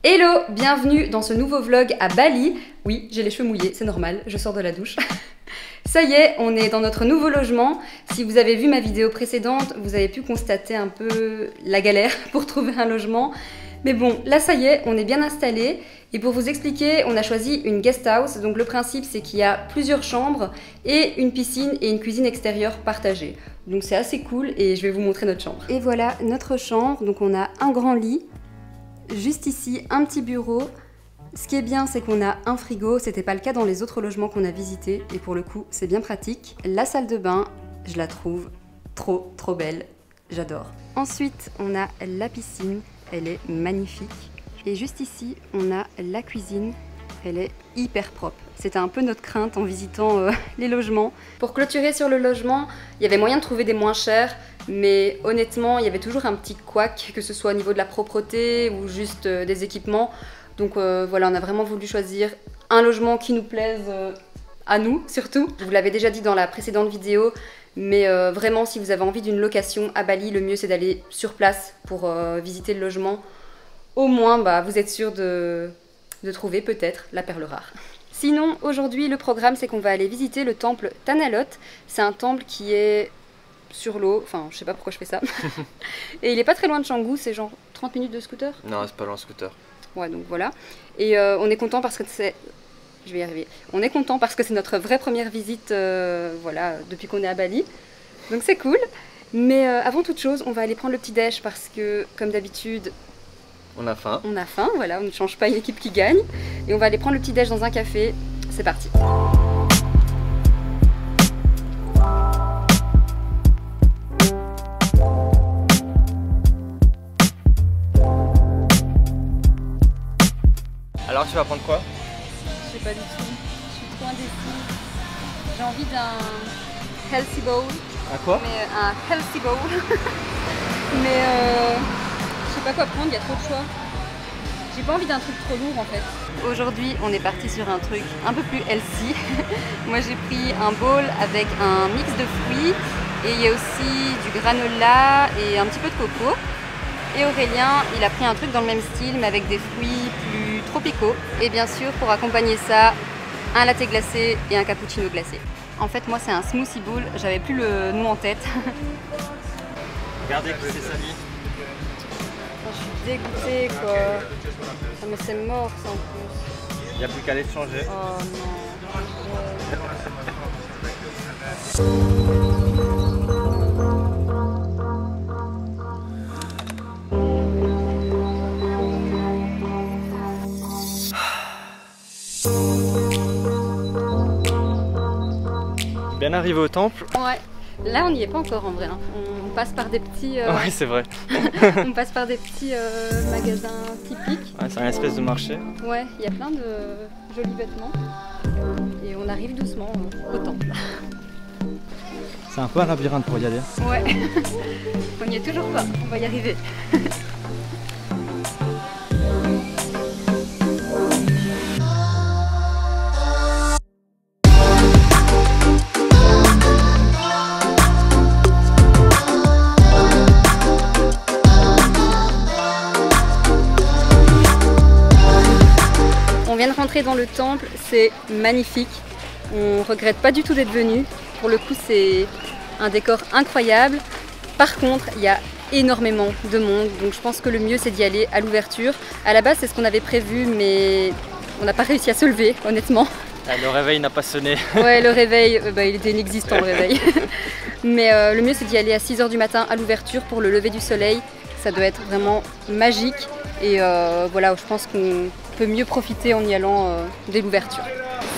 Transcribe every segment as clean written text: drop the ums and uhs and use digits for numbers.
Hello, bienvenue dans ce nouveau vlog à Bali. Oui, j'ai les cheveux mouillés, c'est normal, je sors de la douche. Ça y est, on est dans notre nouveau logement. Si vous avez vu ma vidéo précédente, vous avez pu constater un peu la galère pour trouver un logement. Mais bon, là ça y est, on est bien installé. Et pour vous expliquer, on a choisi une guest house. Donc le principe, c'est qu'il y a plusieurs chambres et une piscine et une cuisine extérieure partagée. Donc c'est assez cool et je vais vous montrer notre chambre. Et voilà notre chambre. Donc on a un grand lit. Juste ici, un petit bureau. Ce qui est bien, c'est qu'on a un frigo. C'était pas le cas dans les autres logements qu'on a visités. Et pour le coup, c'est bien pratique. La salle de bain, je la trouve trop belle. J'adore. Ensuite, on a la piscine. Elle est magnifique. Et juste ici, on a la cuisine. Elle est hyper propre. C'était un peu notre crainte en visitant les logements. Pour clôturer sur le logement, il y avait moyen de trouver des moins chers. Mais honnêtement, il y avait toujours un petit couac, que ce soit au niveau de la propreté ou juste des équipements. Donc voilà, on a vraiment voulu choisir un logement qui nous plaise à nous, surtout. Je vous l'avais déjà dit dans la précédente vidéo, mais vraiment, si vous avez envie d'une location à Bali, le mieux c'est d'aller sur place pour visiter le logement. Au moins, vous êtes sûr de trouver peut-être la perle rare. Sinon, aujourd'hui, le programme, c'est qu'on va aller visiter le temple Tanah Lot. C'est un temple qui est sur l'eau, enfin je sais pas pourquoi je fais ça. Et il est pas très loin de Canggu, c'est genre 30 minutes de scooter. Non, c'est pas loin de scooter. Ouais, donc voilà. Et on est content parce que c'est... Je vais y arriver. On est content parce que c'est notre vraie première visite, voilà, depuis qu'on est à Bali. Donc c'est cool. Mais avant toute chose, on va aller prendre le petit déj parce que, comme d'habitude... On a faim. On a faim, voilà, on ne change pas une équipe qui gagne. Et on va aller prendre le petit déj dans un café. C'est parti. Alors tu vas prendre quoi? Je sais pas du tout, je suis trop indécise. J'ai envie d'un healthy bowl. Un quoi? Mais un healthy bowl. Mais je sais pas quoi prendre, il y a trop de choix. J'ai pas envie d'un truc trop lourd en fait. Aujourd'hui on est parti sur un truc un peu plus healthy. Moi j'ai pris un bowl avec un mix de fruits et il y a aussi du granola et un petit peu de coco. Et Aurélien, il a pris un truc dans le même style mais avec des fruits plus tropicaux. Et bien sûr, pour accompagner ça, un latte glacé et un cappuccino glacé. En fait, moi, c'est un smoothie bowl. J'avais plus le nom en tête. Regardez qui c'est Samy. Je suis dégoûtée, quoi. Ah, mais c'est mort, ça, en plus. Il n'y a plus qu'à aller te changer. Oh Bien arrivé au temple. Ouais, là on n'y est pas encore en vrai. Hein. On passe par des petits. Oui, c'est vrai. On passe par des petits magasins typiques. Ouais, c'est un espèce de marché. Ouais, il y a plein de jolis vêtements. Et on arrive doucement au temple. C'est un peu un labyrinthe pour y aller. Ouais, on n'y est toujours pas, on va y arriver. On vient de rentrer dans le temple, c'est magnifique. On regrette pas du tout d'être venu. Pour le coup, c'est un décor incroyable. Par contre, il y a énormément de monde, donc je pense que le mieux c'est d'y aller à l'ouverture. À la base, c'est ce qu'on avait prévu, mais on n'a pas réussi à se lever, honnêtement. Ah, le réveil n'a pas sonné. Ouais, le réveil, il était inexistant le réveil. Mais le mieux c'est d'y aller à 6 h du matin à l'ouverture pour le lever du soleil. Ça doit être vraiment magique. Et voilà, je pense qu'on peut mieux profiter en y allant dès l'ouverture.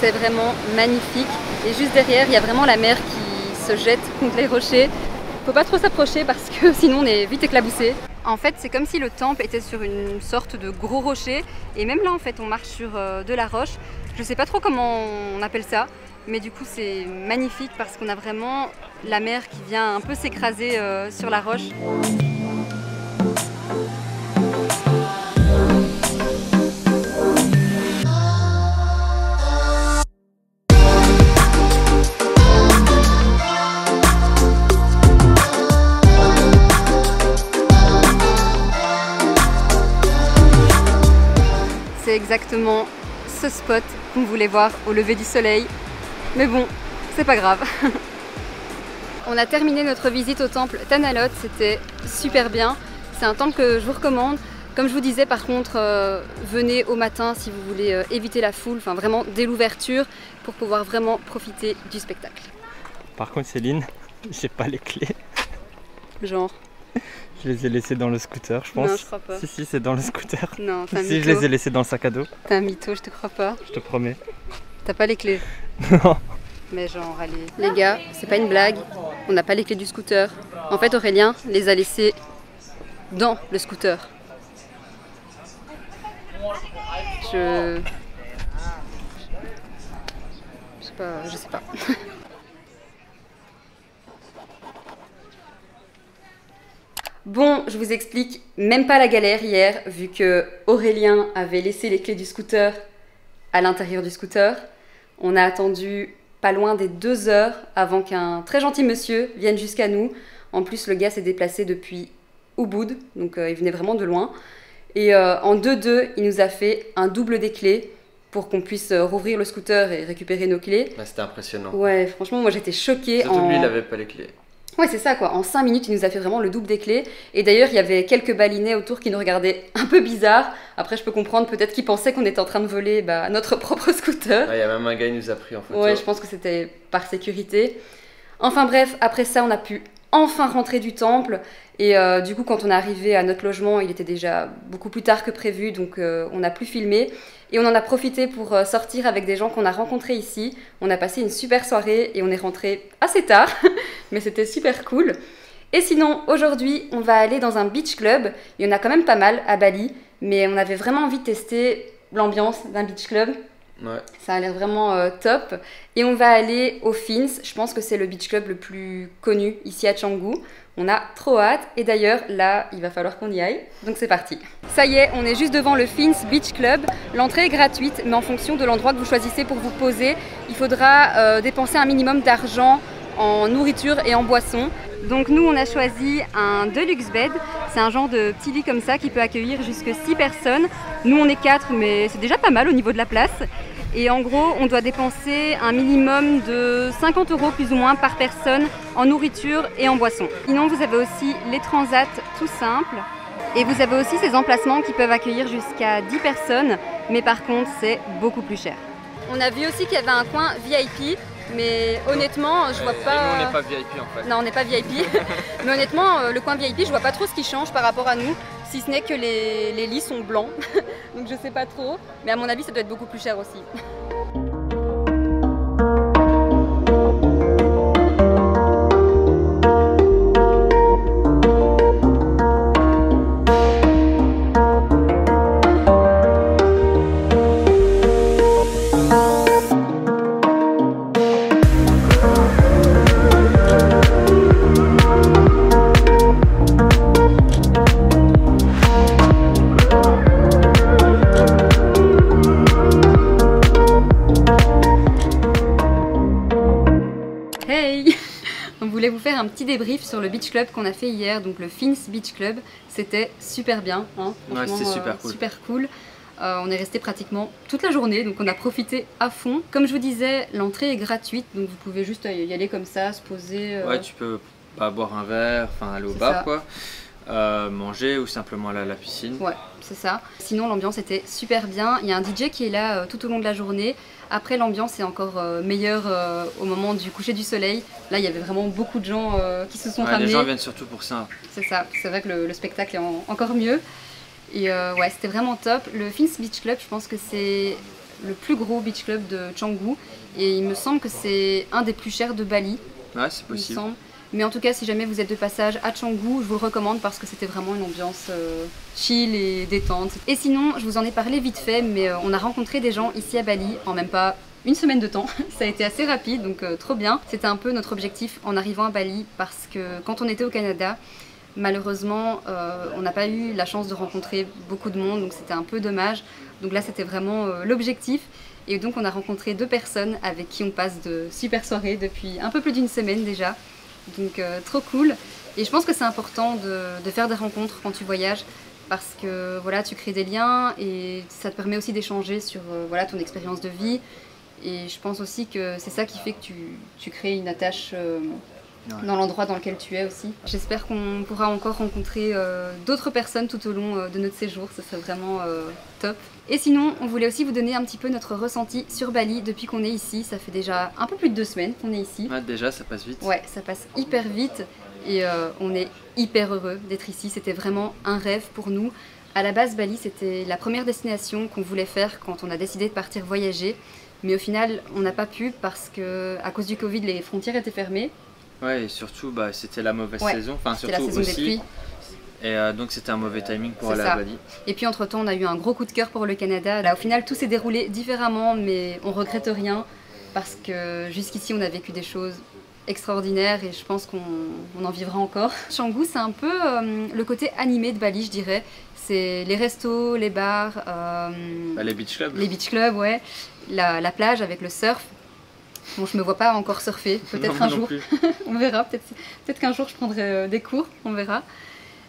C'est vraiment magnifique. Et juste derrière, il y a vraiment la mer qui se jette contre les rochers. Faut pas trop s'approcher parce que sinon on est vite éclaboussé. En fait, c'est comme si le temple était sur une sorte de gros rocher. Et même là, en fait, on marche sur de la roche. Je sais pas trop comment on appelle ça. Mais du coup, c'est magnifique parce qu'on a vraiment la mer qui vient un peu s'écraser sur la roche. c'est exactement ce spot qu'on voulait voir au lever du soleil. Mais bon, c'est pas grave. On a terminé notre visite au temple Tanalot, c'était super bien. C'est un temple que je vous recommande. Comme je vous disais, par contre, venez au matin si vous voulez éviter la foule, enfin vraiment dès l'ouverture pour pouvoir vraiment profiter du spectacle. Par contre, Céline, j'ai pas les clés. Genre? Je les ai laissées dans le scooter, je pense. Non, je crois pas. Si, c'est dans le scooter. Non, t'es un Si, mytho. je les ai laissées dans le sac à dos. T'es un mytho, je te crois pas. Je te promets. T'as pas les clés? Non. Mais genre, allez. Les gars, c'est pas une blague, on n'a pas les clés du scooter. En fait, Aurélien les a laissées dans le scooter. Je sais pas. Bon, je vous explique même pas la galère hier, vu que Aurélien avait laissé les clés du scooter à l'intérieur du scooter. On a attendu pas loin des 2 heures avant qu'un très gentil monsieur vienne jusqu'à nous. En plus, le gars s'est déplacé depuis Ubud, donc il venait vraiment de loin. Et en 2-2, il nous a fait un double des clés pour qu'on puisse rouvrir le scooter et récupérer nos clés. Bah, c'était impressionnant. Ouais, franchement, moi j'étais choquée. Surtout lui, il avait pas les clés. Ouais, c'est ça quoi. En 5 minutes, il nous a fait vraiment le double des clés. Et d'ailleurs, il y avait quelques balinais autour qui nous regardaient un peu bizarre. Après, je peux comprendre peut-être qu'ils pensaient qu'on était en train de voler notre propre scooter. Il y a même un gars, il nous a pris en photo. Ouais, je pense que c'était par sécurité. Enfin bref, après ça, on a pu enfin rentrer du temple. Et du coup, quand on est arrivé à notre logement, il était déjà beaucoup plus tard que prévu. Donc, on n'a plus filmé. Et on en a profité pour sortir avec des gens qu'on a rencontrés ici. On a passé une super soirée et on est rentré assez tard. Mais c'était super cool. Et sinon, aujourd'hui, on va aller dans un beach club. Il y en a quand même pas mal à Bali. Mais on avait vraiment envie de tester l'ambiance d'un beach club. Ouais. Ça a l'air vraiment top. Et on va aller au Fins. Je pense que c'est le beach club le plus connu ici à Canggu. On a trop hâte. Et d'ailleurs, là, il va falloir qu'on y aille. Donc c'est parti. Ça y est, on est juste devant le Fins Beach Club. L'entrée est gratuite, mais en fonction de l'endroit que vous choisissez pour vous poser, il faudra dépenser un minimum d'argent en nourriture et en boisson. Donc nous, on a choisi un deluxe bed. C'est un genre de petit lit comme ça qui peut accueillir jusque 6 personnes. Nous, on est 4, mais c'est déjà pas mal au niveau de la place. Et en gros, on doit dépenser un minimum de 50 € plus ou moins par personne en nourriture et en boisson. Sinon, vous avez aussi les transats tout simples. Et vous avez aussi ces emplacements qui peuvent accueillir jusqu'à 10 personnes. Mais par contre, c'est beaucoup plus cher. On a vu aussi qu'il y avait un coin VIP. Mais honnêtement, je vois pas... Nous, on n'est pas VIP en fait. Non, on n'est pas VIP. Mais honnêtement, le coin VIP, je vois pas trop ce qui change par rapport à nous. Si ce n'est que les lits sont blancs. Donc je sais pas trop. Mais à mon avis, ça doit être beaucoup plus cher aussi. Vous faire un petit débrief sur le beach club qu'on a fait hier, donc le Fins Beach Club. C'était super bien, hein, ouais, c'était super cool. Super cool. On est resté pratiquement toute la journée, donc on a profité à fond. Comme je vous disais, l'entrée est gratuite, donc vous pouvez juste y aller comme ça, se poser. Ouais, tu peux boire un verre, enfin aller au bar quoi, manger ou simplement aller à la piscine. Ouais, c'est ça. Sinon l'ambiance était super bien. Il y a un DJ qui est là tout au long de la journée. Après, l'ambiance est encore meilleure au moment du coucher du soleil. Là, il y avait vraiment beaucoup de gens qui se sont ramenés. Les gens viennent surtout pour ça. C'est ça, c'est vrai que le spectacle est encore mieux. Et ouais, c'était vraiment top. Le Fins Beach Club, je pense que c'est le plus gros beach club de Canggu. Et il me semble que c'est un des plus chers de Bali. Ouais, c'est possible. Mais en tout cas, si jamais vous êtes de passage à Canggu, je vous le recommande parce que c'était vraiment une ambiance chill et détente. Et sinon, je vous en ai parlé vite fait, mais on a rencontré des gens ici à Bali en même pas une semaine de temps. Ça a été assez rapide, donc trop bien. C'était un peu notre objectif en arrivant à Bali parce que quand on était au Canada, malheureusement, on n'a pas eu la chance de rencontrer beaucoup de monde, donc c'était un peu dommage. Donc là, c'était vraiment l'objectif. Et donc, on a rencontré 2 personnes avec qui on passe de super soirées depuis un peu plus d'1 semaine déjà. Donc trop cool. Et je pense que c'est important de faire des rencontres quand tu voyages parce que voilà, tu crées des liens et ça te permet aussi d'échanger sur voilà, ton expérience de vie. Et je pense aussi que c'est ça qui fait que tu crées une attache dans l'endroit dans lequel tu es aussi. J'espère qu'on pourra encore rencontrer d'autres personnes tout au long de notre séjour, ça serait vraiment top. Et sinon, on voulait aussi vous donner un petit peu notre ressenti sur Bali depuis qu'on est ici. Ça fait déjà un peu plus de 2 semaines qu'on est ici. Ouais, déjà, ça passe vite. Ouais, ça passe hyper vite et on est hyper heureux d'être ici. C'était vraiment un rêve pour nous. À la base, Bali, c'était la première destination qu'on voulait faire quand on a décidé de partir voyager. Mais au final, on n'a pas pu parce que à cause du Covid, les frontières étaient fermées. Ouais, et surtout, bah, c'était la mauvaise saison. Enfin, c'était la surtout saison aussi. des pluies. Et donc c'était un mauvais timing pour aller à Bali. Et puis entre temps on a eu un gros coup de cœur pour le Canada. Là au final tout s'est déroulé différemment mais on regrette rien parce que jusqu'ici on a vécu des choses extraordinaires et je pense qu'on en vivra encore. Canggu c'est un peu le côté animé de Bali je dirais. C'est les restos, les bars, les beach clubs. Les beach clubs ouais, la plage avec le surf. Bon je me vois pas encore surfer, peut-être un jour, on verra, peut-être qu'un jour je prendrai des cours, on verra.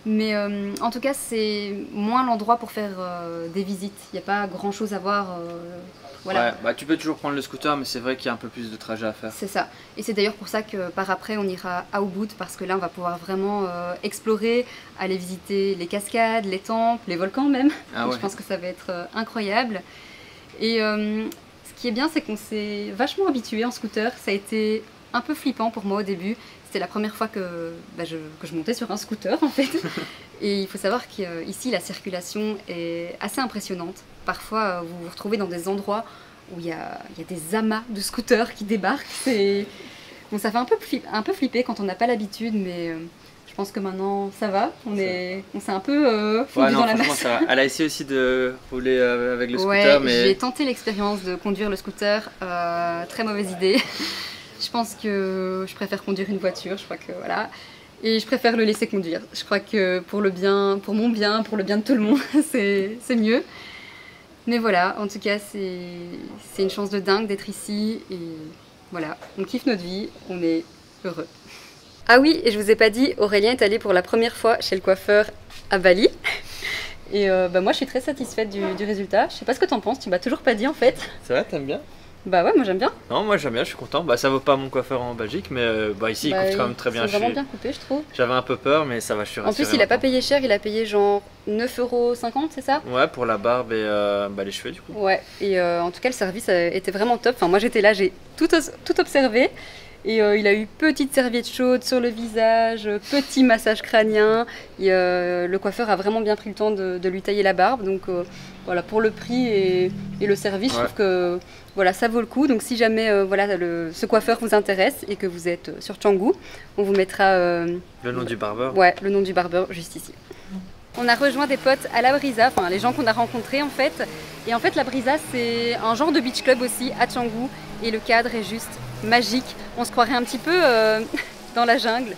Mais en tout cas, c'est moins l'endroit pour faire des visites. Il n'y a pas grand-chose à voir. Voilà. Ouais, bah, tu peux toujours prendre le scooter, mais c'est vrai qu'il y a un peu plus de trajet à faire. C'est ça. Et c'est d'ailleurs pour ça que par après, on ira à Ubud, parce que là, on va pouvoir vraiment explorer, aller visiter les cascades, les temples, les volcans même. Ah ouais. Je pense que ça va être incroyable. Et ce qui est bien, c'est qu'on s'est vachement habitué en scooter. Ça a été un peu flippant pour moi au début. C'était la première fois que je montais sur un scooter en fait. Et il faut savoir qu'ici la circulation est assez impressionnante. Parfois vous vous retrouvez dans des endroits où il y a des amas de scooters qui débarquent. Bon, ça fait un peu flipper quand on n'a pas l'habitude, mais je pense que maintenant ça va. On s'est un peu fondu dans la masse. Ça va. Elle a essayé aussi de rouler avec le Ouais, scooter. Mais... j'ai tenté l'expérience de conduire le scooter. Très mauvaise idée. Je pense que je préfère conduire une voiture, je crois que voilà. Et je préfère le laisser conduire. Je crois que pour mon bien, pour le bien de tout le monde, c'est mieux. Mais voilà, en tout cas, c'est une chance de dingue d'être ici. Et voilà, on kiffe notre vie, on est heureux. Ah oui, et je vous ai pas dit, Aurélien est allé pour la première fois chez le coiffeur à Bali. Et moi, je suis très satisfaite du résultat. Je sais pas ce que t'en penses, tu m'as toujours pas dit en fait. Ça va, t'aimes bien? Bah ouais, moi j'aime bien. Non, moi j'aime bien, je suis content. Bah ça vaut pas mon coiffeur en Belgique, mais ici il coupe quand même très bien. C'est vraiment bien coupé, je trouve. J'avais un peu peur, mais ça va, je suis rassuré. En plus, il a pas payé cher, il a payé genre 9,50 €, c'est ça? Ouais, pour la barbe et les cheveux du coup. Ouais, et en tout cas, le service était vraiment top. Enfin, moi j'étais là, j'ai tout observé. Et il a eu petite serviette chaude sur le visage, petit massage crânien. Et, le coiffeur a vraiment bien pris le temps de lui tailler la barbe. Donc voilà, pour le prix et le service, je trouve que voilà, ça vaut le coup. Donc si jamais ce coiffeur vous intéresse et que vous êtes sur Canggu, on vous mettra le nom du barbeur. Ouais, le nom du barbeur juste ici. On a rejoint des potes à la Brisa, enfin les gens qu'on a rencontrés en fait. Et en fait la Brisa c'est un genre de beach club aussi à Canggu et le cadre est juste magique. On se croirait un petit peu dans la jungle.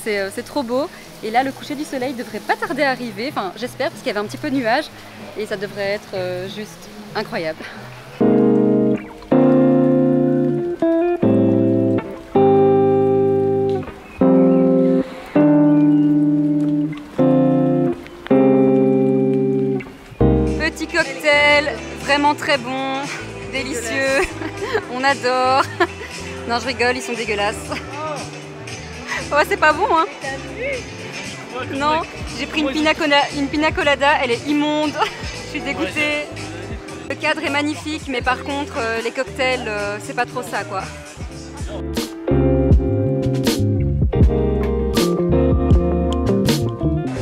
C'est trop beau. Et là le coucher du soleil devrait pas tarder à arriver, enfin j'espère parce qu'il y avait un petit peu de nuages et ça devrait être juste incroyable. Petit cocktail, vraiment très bon, délicieux, on adore. Non je rigole, ils sont dégueulasses. Ouais c'est pas bon hein. Non, j'ai pris une pina colada, elle est immonde, je suis dégoûtée. Le cadre est magnifique mais par contre les cocktails c'est pas trop ça quoi.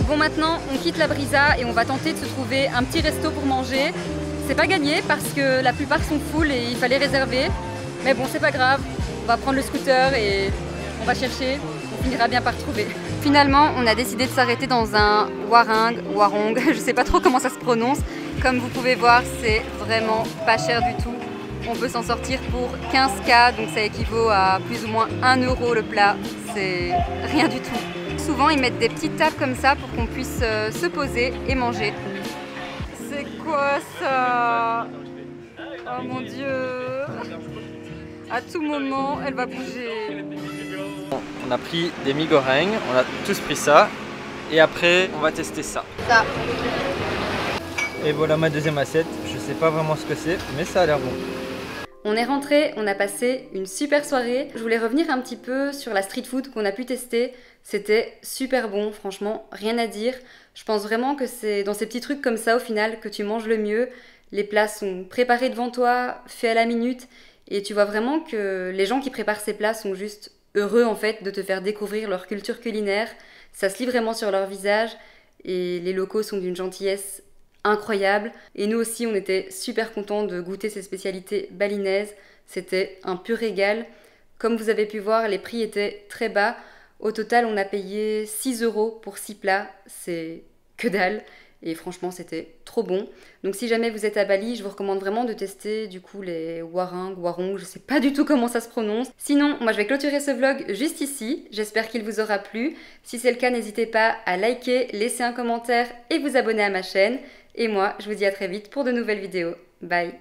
Bon maintenant on quitte la Brisa et on va tenter de se trouver un petit resto pour manger. C'est pas gagné parce que la plupart sont full et il fallait réserver. Mais bon c'est pas grave, on va prendre le scooter et on va chercher, on finira bien par trouver. Finalement on a décidé de s'arrêter dans un warung, je sais pas trop comment ça se prononce. Comme vous pouvez voir c'est vraiment pas cher du tout. On peut s'en sortir pour 15 $, donc ça équivaut à plus ou moins 1 € le plat, c'est rien du tout. Souvent ils mettent des petites tables comme ça pour qu'on puisse se poser et manger. C'est quoi ça? Oh mon dieu! À tout moment elle va bouger. On a pris des mi goreng, on a tous pris ça. Et après, on va tester ça. Et voilà ma deuxième assiette. Je sais pas vraiment ce que c'est, mais ça a l'air bon. On est rentré, on a passé une super soirée. Je voulais revenir un petit peu sur la street food qu'on a pu tester. C'était super bon, franchement, rien à dire. Je pense vraiment que c'est dans ces petits trucs comme ça au final que tu manges le mieux. Les plats sont préparés devant toi, faits à la minute. Et tu vois vraiment que les gens qui préparent ces plats sont juste heureux en fait de te faire découvrir leur culture culinaire. Ça se lit vraiment sur leur visage. Et les locaux sont d'une gentillesse incroyable. Et nous aussi, on était super contents de goûter ces spécialités balinaises. C'était un pur régal. Comme vous avez pu voir, les prix étaient très bas. Au total, on a payé 6 € pour 6 plats. C'est que dalle. Et franchement, c'était trop bon. Donc si jamais vous êtes à Bali, je vous recommande vraiment de tester du coup les warung, je sais pas du tout comment ça se prononce. Sinon, moi je vais clôturer ce vlog juste ici. J'espère qu'il vous aura plu. Si c'est le cas, n'hésitez pas à liker, laisser un commentaire et vous abonner à ma chaîne. Et moi, je vous dis à très vite pour de nouvelles vidéos. Bye!